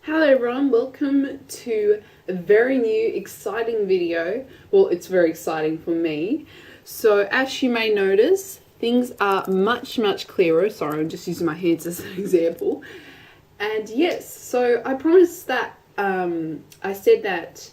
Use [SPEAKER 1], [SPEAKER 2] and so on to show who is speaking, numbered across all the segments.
[SPEAKER 1] Hello everyone, welcome to a very new exciting video. Well, it's very exciting for me. So as you may notice, things are much clearer. Sorry, I'm just using my hands as an example. And yes, so I promised that I said that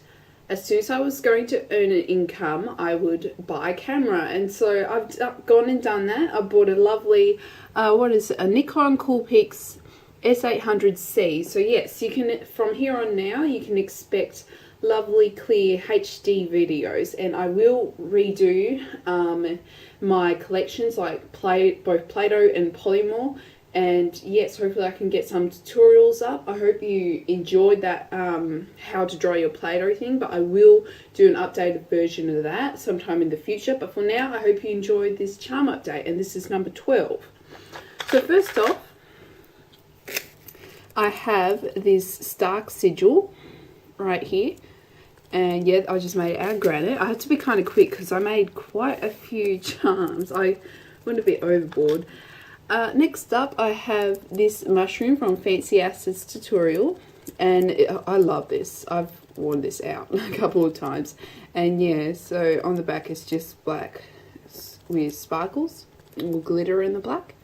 [SPEAKER 1] as soon as I was going to earn an income, I would buy a camera. And so I've gone and done that. I bought a lovely, a Nikon Coolpix S800C. So yes, you can, from here on now, you can expect lovely clear HD videos, and I will redo my collections like both play-doh and Polymer. And yes, hopefully I can get some tutorials up. I hope you enjoyed that how to draw your play-doh thing, but I will do an updated version of that sometime in the future. But for now, I hope you enjoyed this charm update, and this is number 12. So first off, I have this Stark sigil right here, and yeah, I just made it out of granite. I had to be kind of quick because I made quite a few charms. I went a bit overboard. Next up, I have this mushroom from Fancy Acids tutorial, and I love this. I've worn this out a couple of times, and yeah, so on the back it's just black with sparkles or glitter in the black.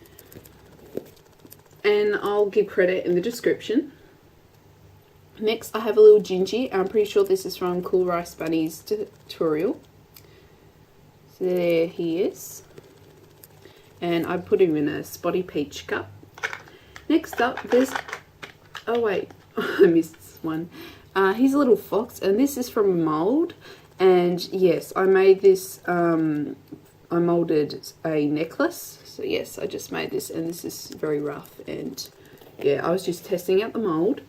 [SPEAKER 1] And I'll give credit in the description. Next, I have a little Gingy. I'm pretty sure this is from CoolRiceBunnies tutorial. So there he is. And I put him in a spotty peach cup. Next up, there's... Oh wait, I missed one. He's a little fox, and this is from a mold. And yes, I made this... I molded a necklace. So yes, I just made this, and this is very rough, and yeah, I was just testing out the mold.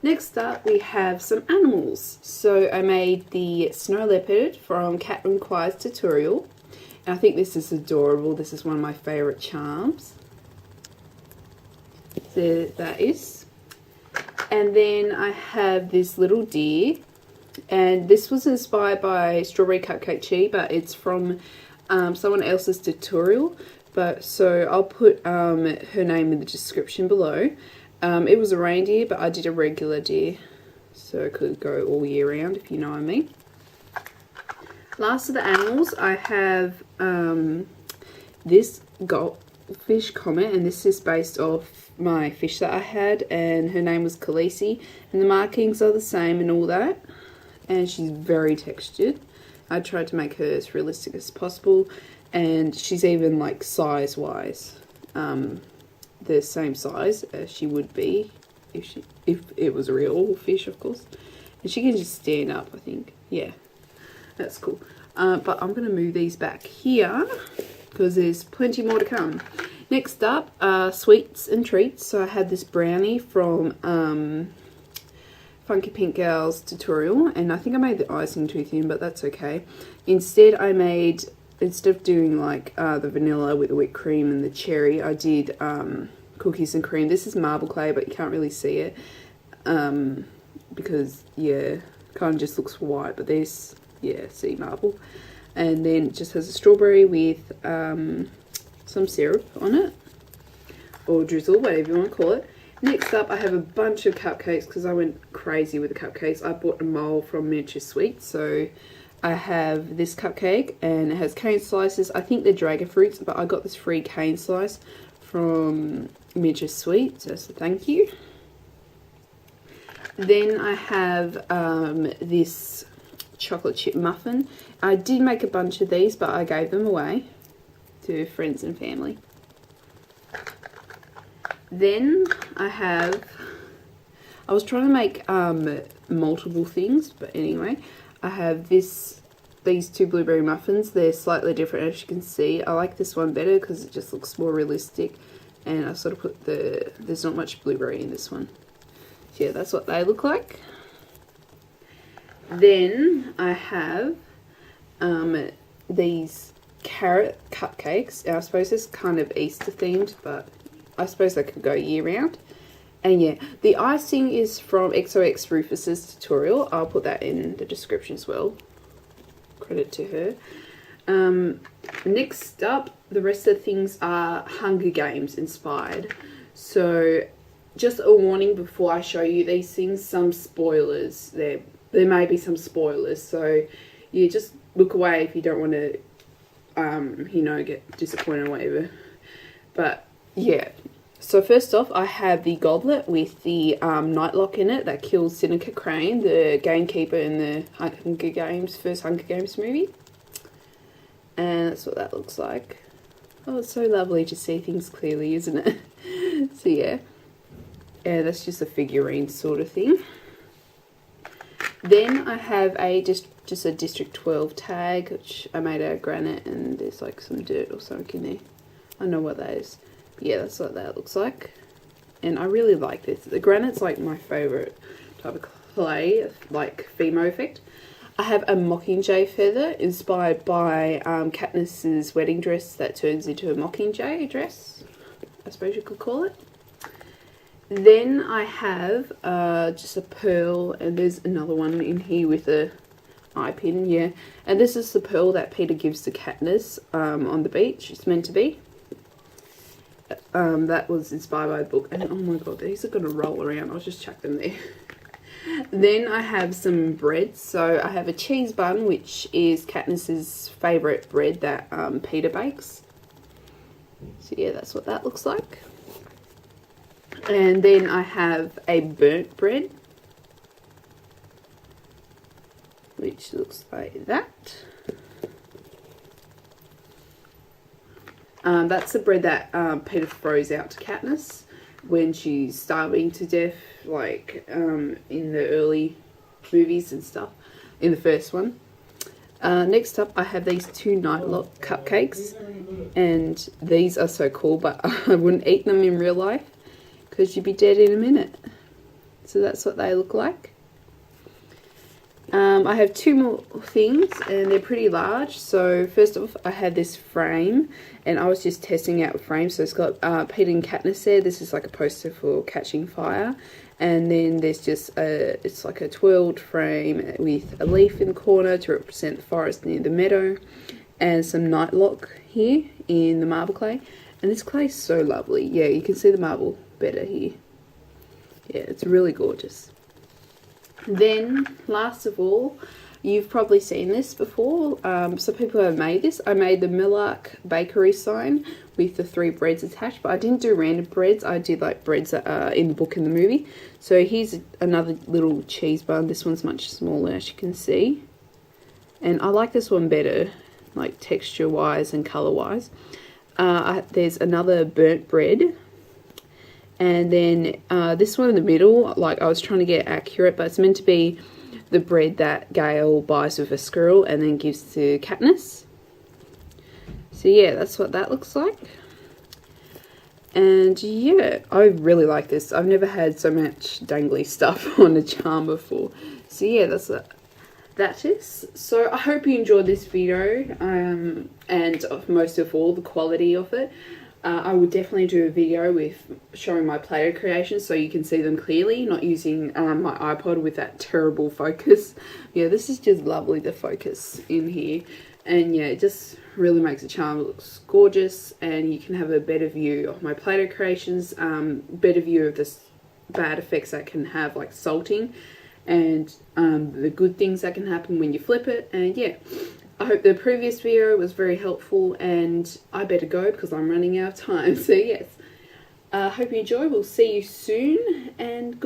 [SPEAKER 1] Next up, we have some animals. So I made the snow leopard from Katrinkawaii's tutorial, and I think this is adorable. This is one of my favourite charms. There that is. And then I have this little deer, and this was inspired by Strawberry Cupcake Chi, but it's from someone else's tutorial. But so I'll put her name in the description below. It was a reindeer, but I did a regular deer, so it could go all year round, if you know what I mean. Last of the animals, I have this goldfish comet, and this is based off my fish that I had, and her name was Khaleesi, and the markings are the same and all that, and she's very textured. I tried to make her as realistic as possible. And she's even like size wise the same size as she would be if it was a real fish, of course. And she can just stand up, I think. Yeah, that's cool. But I'm going to move these back here because there's plenty more to come. Next up, sweets and treats. So I had this brownie from FunkyPinkGal's tutorial, and I think I made the icing too thin, but that's okay. Instead of doing like the vanilla with the whipped cream and the cherry, I did cookies and cream. This is marble clay, but you can't really see it because yeah, kind of just looks white, but there's, yeah, see, marble. And then it just has a strawberry with some syrup on it, or drizzle, whatever you want to call it. Next up, I have a bunch of cupcakes because I went crazy with the cupcakes. I bought a mold from Miniature Sweets, so I have this cupcake, and it has cane slices. I think they're dragon fruits, but I got this free cane slice from Miniature Sweets as a thank you. Then I have this chocolate chip muffin. I did make a bunch of these, but I gave them away to friends and family. Then I was trying to make multiple things, but anyway, I have these two blueberry muffins. They're slightly different, as you can see. I like this one better because it just looks more realistic, and I sort of put there's not much blueberry in this one. So yeah, that's what they look like. Then I have these carrot cupcakes, and I suppose it's kind of Easter themed, but I suppose they could go year round. And yeah, the icing is from xoxRufus's tutorial. I'll put that in the description as well. Credit to her. Next up, the rest of the things are Hunger Games inspired. So just a warning before I show you these things, some spoilers. There may be some spoilers, so you just look away if you don't want to, you know, get disappointed or whatever. But yeah, so first off, I have the goblet with the nightlock in it that kills Seneca Crane, the gamekeeper in the Hunger Games, first Hunger Games movie. And that's what that looks like. Oh, it's so lovely to see things clearly, isn't it? So yeah, that's just a figurine sort of thing. Then I have just a District 12 tag, which I made out of granite, and there's like some dirt or something in there. I don't know what that is. But yeah, that's what that looks like. And I really like this. The granite's like my favourite type of clay, like Fimo effect. I have a Mockingjay feather inspired by Katniss's wedding dress that turns into a Mockingjay dress, I suppose you could call it. Then I have just a pearl, and there's another one in here with a eye pin, yeah. And this is the pearl that Peter gives to Katniss on the beach. It's meant to be. That was inspired by the book. And oh my god, these are going to roll around. I'll just chuck them there. Then I have some bread. So I have a cheese bun, which is Katniss's favourite bread that Peter bakes. So yeah, that's what that looks like. And then I have a burnt bread, which looks like that. That's the bread that Peter throws out to Katniss when she's starving to death, like in the early movies and stuff, in the first one. Next up, I have these two Nightlock cupcakes, and these are so cool, but I wouldn't eat them in real life because you'd be dead in a minute. So that's what they look like. I have two more things, and they're pretty large. So first off, I had this frame, and I was just testing out the frame. So it's got Peter and Katniss there. This is like a poster for Catching Fire. And then there's just it's like a twirled frame with a leaf in the corner to represent the forest near the meadow, and some Nightlock here in the marble clay. And this clay is so lovely. Yeah, you can see the marble better here. Yeah, it's really gorgeous. Then, last of all, you've probably seen this before. So people have made this. I made the Millark bakery sign with the 3 breads attached, but I didn't do random breads. I did like breads that are in the book in the movie. So here's another little cheese bun. This one's much smaller, as you can see. And I like this one better, like texture-wise and colour-wise. There's another burnt bread. And then this one in the middle, like I was trying to get accurate, but it's meant to be the bread that Gale buys with a squirrel and then gives to Katniss. So yeah, that's what that looks like. And yeah, I really like this. I've never had so much dangly stuff on a charm before. So yeah, that's what that is. So I hope you enjoyed this video, and most of all, the quality of it. I will definitely do a video with showing my Play-Doh creations so you can see them clearly, not using my iPod with that terrible focus. Yeah, this is just lovely, the focus in here. And yeah, it just really makes the charm look gorgeous, and you can have a better view of my Play-Doh creations, better view of the bad effects that can have, like salting, and the good things that can happen when you flip it. And yeah, I hope the previous video was very helpful, and I better go because I'm running out of time. So yes, I hope you enjoy. We'll see you soon, and goodbye.